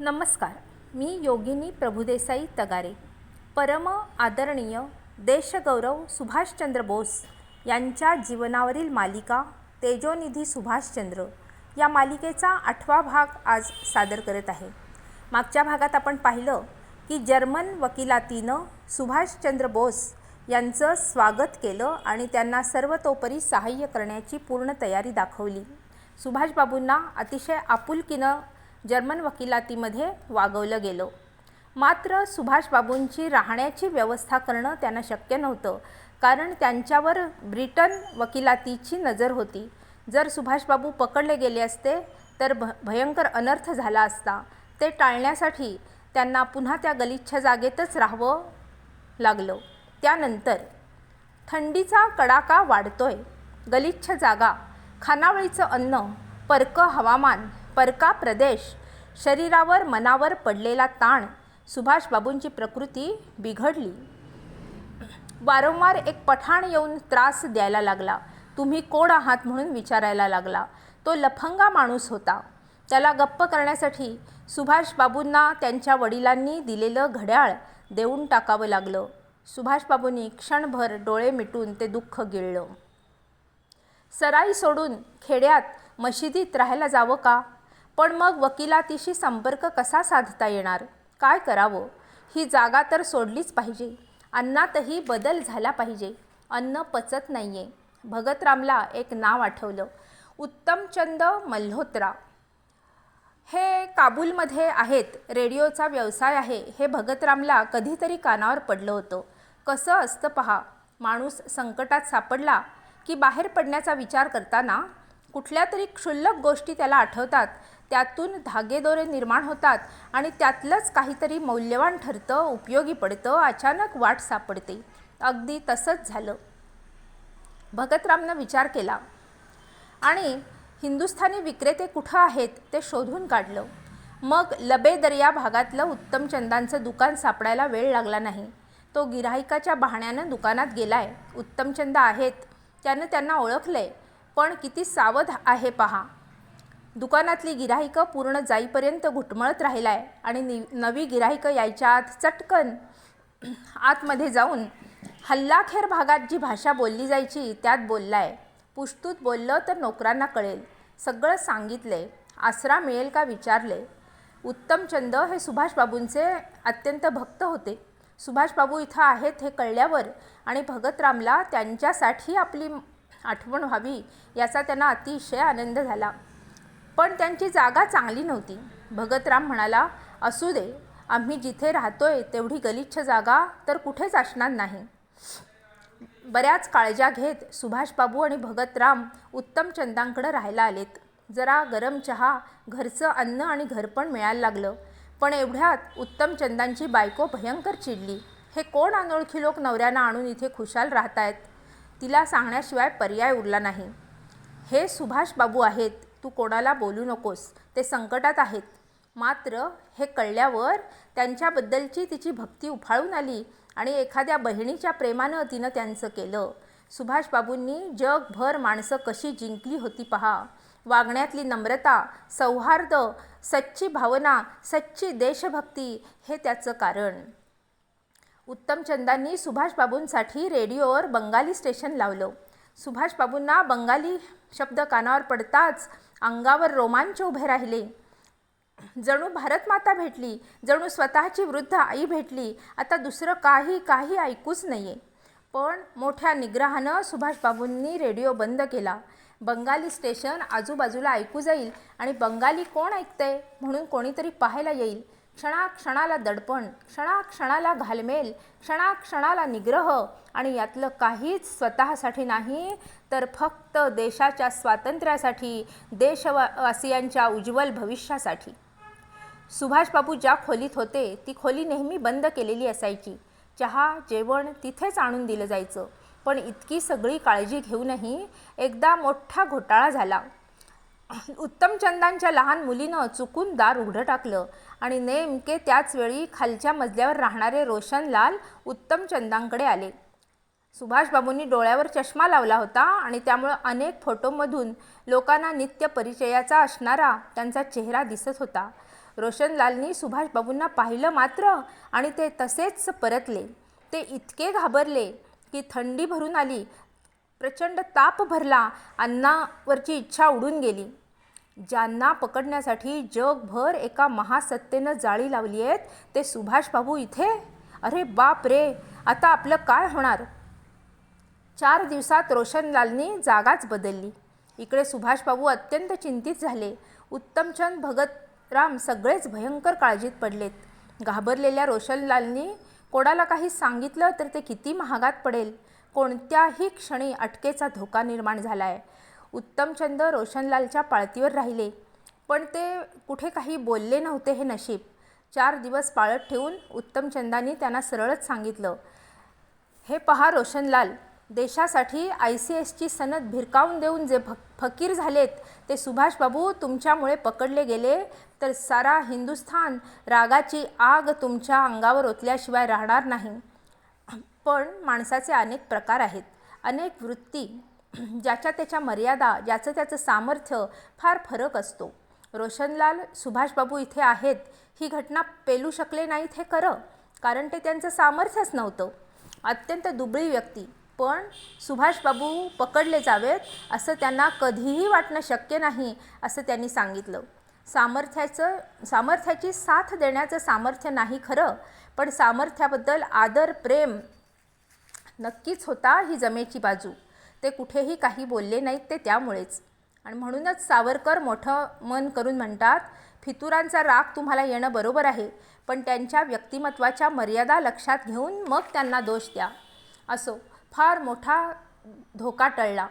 नमस्कार. मी योगिनी प्रभुदेसाई तगारे. परम आदरणीय देशगौरव सुभाषचंद्र बोस यांच्या जीवनावरील मालिका तेजोनिधी सुभाषचंद्र या मालिकेचा 8वा भाग आज सादर करत आहे. मागच्या भागात आपण पाहिलं की जर्मन वकिलातीनं सुभाषचंद्र बोस यांचं स्वागत केलं आणि त्यांना सर्वतोपरी सहाय्य करण्याची पूर्ण तयारी दाखवली. सुभाषबाबूंना अतिशय आपुलकीनं जर्मन वकिलातीमध्ये वागवलं गेलं. मात्र सुभाषबाबूंची राहण्याची व्यवस्था करणं त्यांना शक्य नव्हतं, कारण त्यांच्यावर ब्रिटन वकिलातीची नजर होती. जर सुभाषबाबू पकडले गेले असते तर भयंकर अनर्थ झाला असता. ते टाळण्यासाठी त्यांना पुन्हा त्या गलिच्छ जागेतच राहावं लागलं. त्यानंतर थंडीचा कडाका वाढतोय, गलिच्छ जागा, खानावळीचं अन्न, परकं हवामान, परका प्रदेश, शरीरावर मनावर पडलेला ताण, सुभाषबाबूंची प्रकृती बिघडली. वारंवार एक पठाण येऊन त्रास द्यायला लागला. तुम्ही कोण आहात म्हणून विचारायला लागला. तो लफंगा माणूस होता. त्याला गप्प करण्यासाठी सुभाषबाबूंना त्यांच्या वडिलांनी दिलेलं घड्याळ देऊन टाकावं लागलं. सुभाषबाबूंनी क्षणभर डोळे मिटून ते दुःख गिळलं. सराई सोडून खेड्यात मशिदीत राहायला जावं का? पण मग वकिलातीशी संपर्क कसा साधता येणार? काय करावं? ही जागा तर सोडलीच पाहिजे. अन्नातही बदल झाला पाहिजे. अन्न पचत नाहीये. भगतरामला एक नाव आठवलं, उत्तमचंद मल्होत्रा. हे काबूलमध्ये आहेत, रेडिओचा व्यवसाय आहे, हे भगतरामला कधीतरी कानावर पडलं होतं. कसं असतं पहा, माणूस संकटात सापडला की बाहेर पडण्याचा विचार करताना कुठल्या तरी क्षुल्लक गोष्टी त्याला आठवतात, त्यातून धागेदोरे निर्माण होतात आणि त्यातलंच काहीतरी मौल्यवान ठरतं, उपयोगी पडतं, अचानक वाट सापडते. अगदी तसंच झालं. भगतरामनं विचार केला आणि हिंदुस्थानी विक्रेते कुठं आहेत ते शोधून काढलं. मग लबे दर्या भागातलं उत्तमचंदांचं दुकान सापडायला वेळ लागला नाही. तो गिऱ्हाईकाच्या बहाण्यानं दुकानात गेलाय. उत्तमचंद आहेत, त्यानं त्यांना ओळखलंय, पण किती सावध आहे पहा. दुकानातली गिऱ्हाईकं पूर्ण जाईपर्यंत घुटमळत राहिलाय आणि नवी गिऱ्हाईकं यायच्या आत चटकन आतमध्ये जाऊन हल्लाखेर भागात जी भाषा बोलली जायची त्यात बोललाय. पुष्टूत बोललं तर नोकरांना कळेल. सगळं सांगितलंय. आसरा मिळेल का विचारले. उत्तमचंद हे सुभाषबाबूंचे अत्यंत भक्त होते. सुभाषबाबू इथं आहेत हे कळल्यावर आणि भगतरामला त्यांच्यासाठी आपली आठवण व्हावी याचा त्यांना अतिशय आनंद झाला. पण त्यांची जागा चांगली नव्हती. भगतराम म्हणाला, असू दे, आम्ही जिथे राहतोय तेवढी गलिच्छ जागा तर कुठेच असणार नाही. बऱ्याच काळज्या घेत सुभाषबाबू आणि भगतराम उत्तमचंदांकडे राहायला आलेत. जरा गरम चहा, घरचं अन्न आणि घरपण मिळायला लागलं. पण एवढ्यात उत्तमचंदांची बायको भयंकर चिडली. हे कोण अनोळखी लोक नवऱ्यानं आणून इथे खुशाल राहतायत? तिला सांगण्याशिवाय पर्याय उरला नाही. हे सुभाषबाबू आहेत, तू कोणाला बोलू नकोस, ते संकटात आहेत. मात्र हे कळल्यावर त्यांच्याबद्दलची तिची भक्ती उफाळून आली आणि एखाद्या बहिणीच्या प्रेमानं तिनं त्यांचं केलं. सुभाषबाबूंनी जगभर माणसं कशी जिंकली होती पहा. वागण्यातली नम्रता, सौहार्द, सच्ची भावना, सच्ची देशभक्ती हे त्याचं कारण. उत्तमचंदांनी सुभाषबाबूंसाठी रेडिओवर बंगाली स्टेशन लावलं. सुभाषबाबूंना बंगाली शब्द कानावर पडताच अंगावर रोमांच उभे राहिले. जणू भारतमाता भेटली, जणू स्वतःची वृद्ध आई भेटली. आता दुसरं काही ऐकूच नाहीये. पण मोठ्या निग्रहानं सुभाषबाबूंनी रेडिओ बंद केला. बंगाली स्टेशन आजूबाजूला ऐकू जाईल आणि बंगाली कोण ऐकतंय म्हणून कोणीतरी पाहायला येईल. क्षणाक्षणाला दडपण, क्षणाक्षणाला घालमेल, क्षणाक्षणाला निग्रह आणि यातलं काहीच स्वतःसाठी नाही तर फक्त देशाच्या स्वातंत्र्यासाठी, देशवासियांच्या उज्ज्वल भविष्यासाठी. सुभाषबाबू ज्या खोलीत होते ती खोली नेहमी बंद केलेली असायची. चहा, जेवण तिथेच आणून दिलं जायचं. पण इतकी सगळी काळजी घेऊनही एकदा मोठा घोटाळा झाला. उत्तमचंदांच्या लहान मुलीनं चुकून दार उघडं टाकलं आणि नेमके त्याच वेळी खालच्या मजल्यावर राहणारे रोशनलाल उत्तमचंदांकडे आले. सुभाषबाबूंनी डोळ्यावर चष्मा लावला होता आणि त्यामुळे अनेक फोटोमधून लोकांना नित्य परिचयाचा असणारा त्यांचा चेहरा दिसत होता. रोशनलालनी सुभाषबाबूंना पाहिलं मात्र आणि ते तसेच परतले. ते इतके घाबरले की थंडी भरून आली, प्रचंड ताप भरला, अन्नावरची इच्छा उडून गेली. ज्यांना पकडण्यासाठी जगभर एका महासत्तेनं जाळी लावली आहेत ते सुभाषबाबू इथे? अरे बाप रे, आता आपलं काय होणार? 4 दिवसात रोशनलालनी जागाच बदलली. इकडे सुभाषबाबू अत्यंत चिंतित झाले. उत्तमचंद, भगतराम सगळेच भयंकर काळजीत पडलेत. घाबरलेल्या रोशनलालनी कोणाला काही सांगितलं तर ते किती महागात पडेल. कोणत्याही क्षणी अटकेचा धोका निर्माण झाला आहे. उत्तमचंद रोशनलालच्या पाळतीवर राहिले, पण ते कुठे काही बोलले नव्हते. हे नशीब. 4 दिवस पाळत ठेवून उत्तमचंदांनी त्यांना सरळच सांगितलं, हे पहा रोशनलाल, देशासाठी ICSची सनद भिरकावून देऊन जे फकीर झालेत ते सुभाषबाबू तुमच्यामुळे पकडले गेले तर सारा हिंदुस्थान रागाची आग तुमच्या अंगावर ओतल्याशिवाय राहणार नाही. पण माणसाचे अनेक प्रकार आहेत, अनेक वृत्ती, ज्याच्या त्याच्या मर्यादा, ज्याचं त्याचं सामर्थ्य फार फरक असतो. रोशनलाल सुभाषबाबू इथे आहेत ही घटना पेलू शकले नाहीत हे खरं, कारण ते त्यांचं सामर्थ्यच नव्हतं. अत्यंत दुबळी व्यक्ती, पण सुभाषबाबू पकडले जावेत असं त्यांना कधीही वाटणं शक्य नाही असं त्यांनी सांगितलं. सामर्थ्याची साथ देण्याचं सामर्थ्य नाही खरं, पण सामर्थ्याबद्दल आदर, प्रेम नक्कीच होता ही जमेची बाजू. ते कुठेही काही बोलले नाहीत ते त्यामुळेच. आणि म्हणूनच सावरकर मोठं मन करून म्हणतात, फितुरांचा राग तुम्हाला येणं बरोबर आहे, पण त्यांच्या व्यक्तिमत्वाच्या मर्यादा लक्षात घेऊन मग त्यांना दोष द्या. असो, फार मोठा धोका टळला.